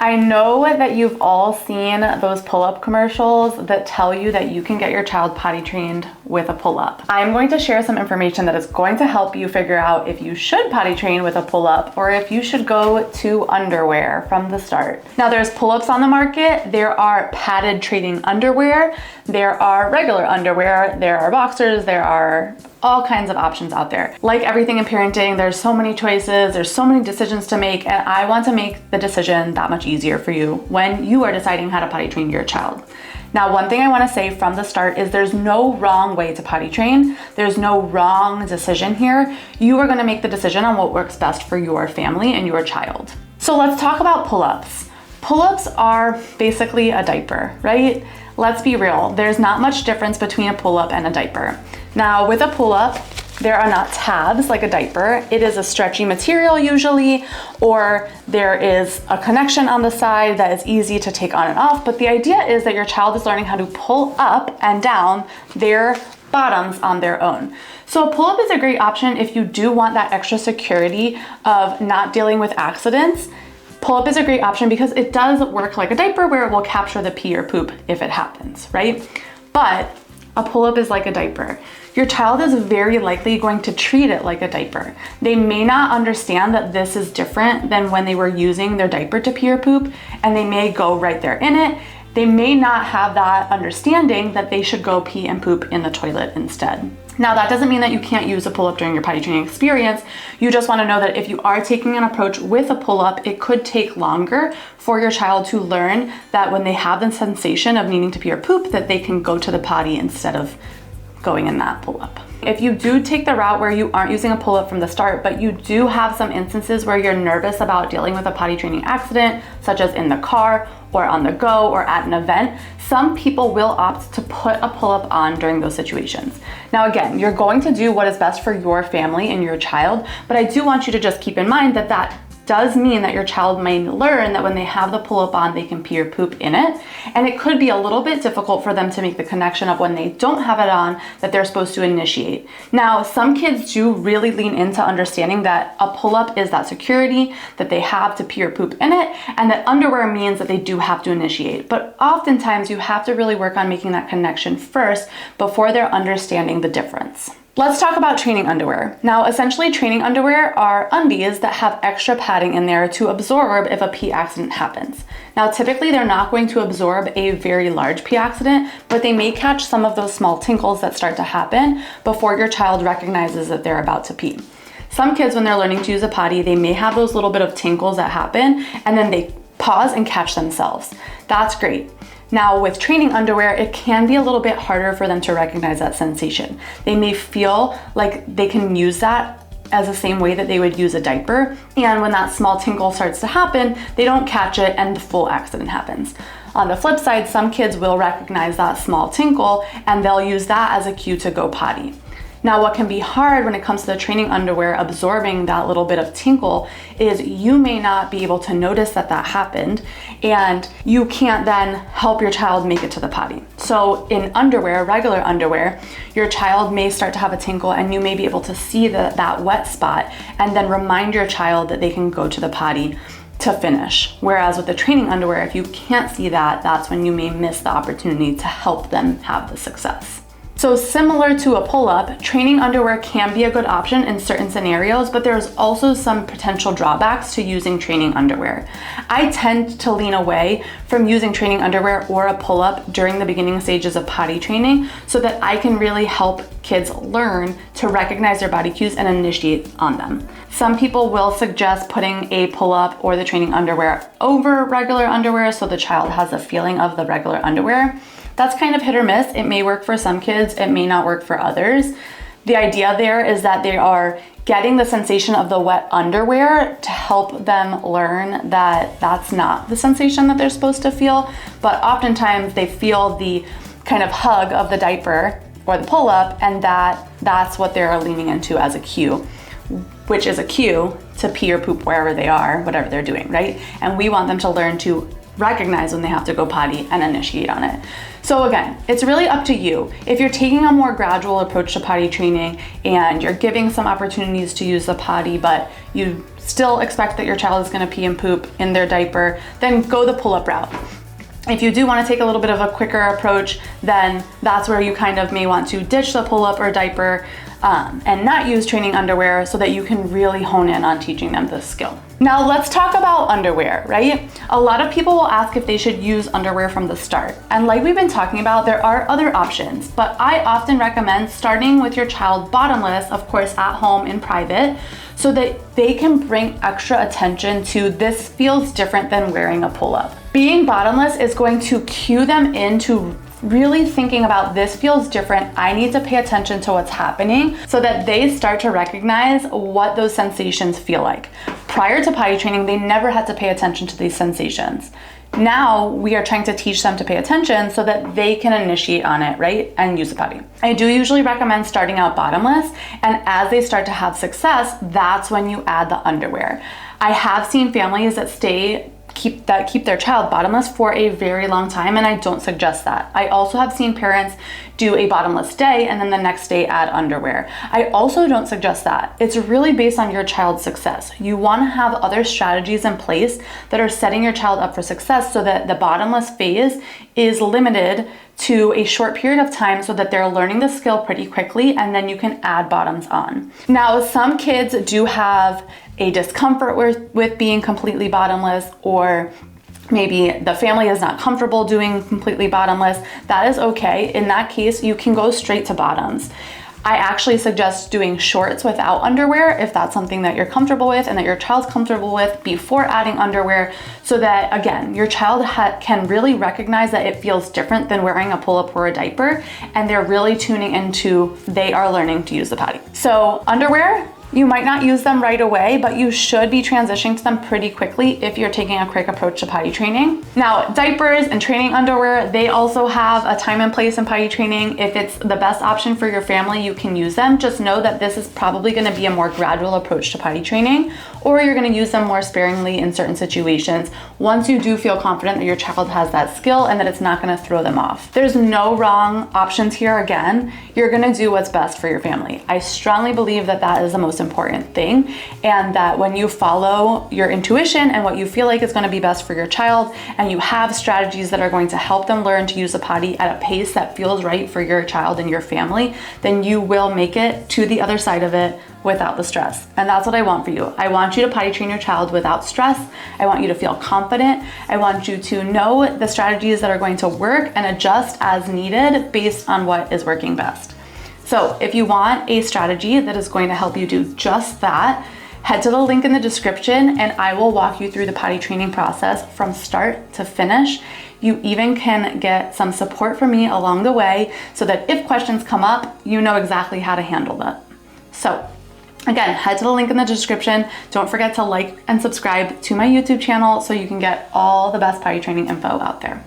I know that you've all seen those pull-up commercials that tell you that you can get your child potty trained with a pull-up. I'm going to share some information that is going to help you figure out if you should potty train with a pull-up or if you should go to underwear from the start. Now, there's pull-ups on the market. There are padded training underwear. There are regular underwear. There are boxers. There are all kinds of options out there. Like everything in parenting, there's so many choices, there's so many decisions to make, and I want to make the decision that much easier for you when you are deciding how to potty train your child. Now, one thing I want to say from the start is there's no wrong way to potty train. There's no wrong decision here. You are going to make the decision on what works best for your family and your child. So let's talk about pull-ups. Pull-ups are basically a diaper, right? Let's be real. There's not much difference between a pull-up and a diaper. Now, with a pull-up, there are not tabs like a diaper. It is a stretchy material usually, or there is a connection on the side that is easy to take on and off. But the idea is that your child is learning how to pull up and down their bottoms on their own. So a pull-up is a great option if you do want that extra security of not dealing with accidents. Pull-up is a great option because it does work like a diaper where it will capture the pee or poop if it happens, right? But a pull-up is like a diaper. Your child is very likely going to treat it like a diaper. They may not understand that this is different than when they were using their diaper to pee or poop, and they may go right there in it. They may not have that understanding that they should go pee and poop in the toilet instead. Now, that doesn't mean that you can't use a pull-up during your potty training experience. You just want to know that if you are taking an approach with a pull-up, it could take longer for your child to learn that when they have the sensation of needing to pee or poop, that they can go to the potty instead of going in that pull-up. If you do take the route where you aren't using a pull-up from the start, but you do have some instances where you're nervous about dealing with a potty training accident, such as in the car or on the go or at an event, some people will opt to put a pull-up on during those situations. Now, again, you're going to do what is best for your family and your child, but I do want you to just keep in mind that that does mean that your child may learn that when they have the pull-up on, they can pee or poop in it. And it could be a little bit difficult for them to make the connection of when they don't have it on that they're supposed to initiate. Now, some kids do really lean into understanding that a pull-up is that security that they have to pee or poop in it, and that underwear means that they do have to initiate. But oftentimes you have to really work on making that connection first before they're understanding the difference. Let's talk about training underwear. Now, essentially, training underwear are undies that have extra padding in there to absorb if a pee accident happens. Now, typically, they're not going to absorb a very large pee accident, but they may catch some of those small tinkles that start to happen before your child recognizes that they're about to pee. Some kids, when they're learning to use a potty, they may have those little bit of tinkles that happen, and then they pause and catch themselves. That's great. Now, with training underwear, it can be a little bit harder for them to recognize that sensation. They may feel like they can use that as the same way that they would use a diaper. And when that small tinkle starts to happen, they don't catch it and the full accident happens. On the flip side, some kids will recognize that small tinkle and they'll use that as a cue to go potty. Now, what can be hard when it comes to the training underwear absorbing that little bit of tinkle is you may not be able to notice that that happened, and you can't then help your child make it to the potty. So in underwear, regular underwear, your child may start to have a tinkle and you may be able to see that wet spot and then remind your child that they can go to the potty to finish. Whereas with the training underwear, if you can't see that, that's when you may miss the opportunity to help them have the success. So similar to a pull-up, training underwear can be a good option in certain scenarios, but there's also some potential drawbacks to using training underwear. I tend to lean away from using training underwear or a pull-up during the beginning stages of potty training so that I can really help kids learn to recognize their body cues and initiate on them. Some people will suggest putting a pull-up or the training underwear over regular underwear so the child has a feeling of the regular underwear. That's kind of hit or miss. It may work for some kids, it may not work for others. The idea there is that they are getting the sensation of the wet underwear to help them learn that that's not the sensation that they're supposed to feel, but oftentimes they feel the kind of hug of the diaper or the pull-up, and that's what they're leaning into as a cue, which is a cue to pee or poop wherever they are, whatever they're doing, right? And we want them to learn to recognize when they have to go potty and initiate on it. So again, it's really up to you. If you're taking a more gradual approach to potty training and you're giving some opportunities to use the potty, but you still expect that your child is gonna pee and poop in their diaper, then go the pull-up route. If you do want to take a little bit of a quicker approach, then that's where you kind of may want to ditch the pull-up or diaper and not use training underwear so that you can really hone in on teaching them this skill. Now let's talk about underwear, right? A lot of people will ask if they should use underwear from the start. And like we've been talking about, there are other options, but I often recommend starting with your child bottomless, of course, at home in private, so that they can bring extra attention to this feels different than wearing a pull-up. Being bottomless is going to cue them into really thinking about this feels different. I need to pay attention to what's happening so that they start to recognize what those sensations feel like. Prior to potty training, they never had to pay attention to these sensations. Now we are trying to teach them to pay attention so that they can initiate on it, right? And use the potty. I do usually recommend starting out bottomless, and as they start to have success, that's when you add the underwear. I have seen families that keep their child bottomless for a very long time, and I don't suggest that. I also have seen parents do a bottomless day and then the next day add underwear. I also don't suggest that. It's really based on your child's success. You want to have other strategies in place that are setting your child up for success so that the bottomless phase is limited to a short period of time so that they're learning the skill pretty quickly, and then you can add bottoms on. Now, some kids do have a discomfort with being completely bottomless, or maybe the family is not comfortable doing completely bottomless. That is okay. In that case, you can go straight to bottoms. I actually suggest doing shorts without underwear if that's something that you're comfortable with and that your child's comfortable with before adding underwear, so that, again, your child can really recognize that it feels different than wearing a pull-up or a diaper, and they're really tuning into they are learning to use the potty. So underwear, you might not use them right away, but you should be transitioning to them pretty quickly if you're taking a quick approach to potty training. Now, diapers and training underwear, they also have a time and place in potty training. If it's the best option for your family, you can use them. Just know that this is probably gonna be a more gradual approach to potty training, or you're gonna use them more sparingly in certain situations once you do feel confident that your child has that skill and that it's not gonna throw them off. There's no wrong options here. Again, you're gonna do what's best for your family. I strongly believe that that is the most important thing, and that when you follow your intuition and what you feel like is going to be best for your child, and you have strategies that are going to help them learn to use the potty at a pace that feels right for your child and your family, then you will make it to the other side of it without the stress. And that's what I want for you. I want you to potty train your child without stress. I want you to feel confident. I want you to know the strategies that are going to work and adjust as needed based on what is working best. So if you want a strategy that is going to help you do just that, head to the link in the description and I will walk you through the potty training process from start to finish. You even can get some support from me along the way so that if questions come up, you know exactly how to handle that. So again, head to the link in the description. Don't forget to like and subscribe to my YouTube channel so you can get all the best potty training info out there.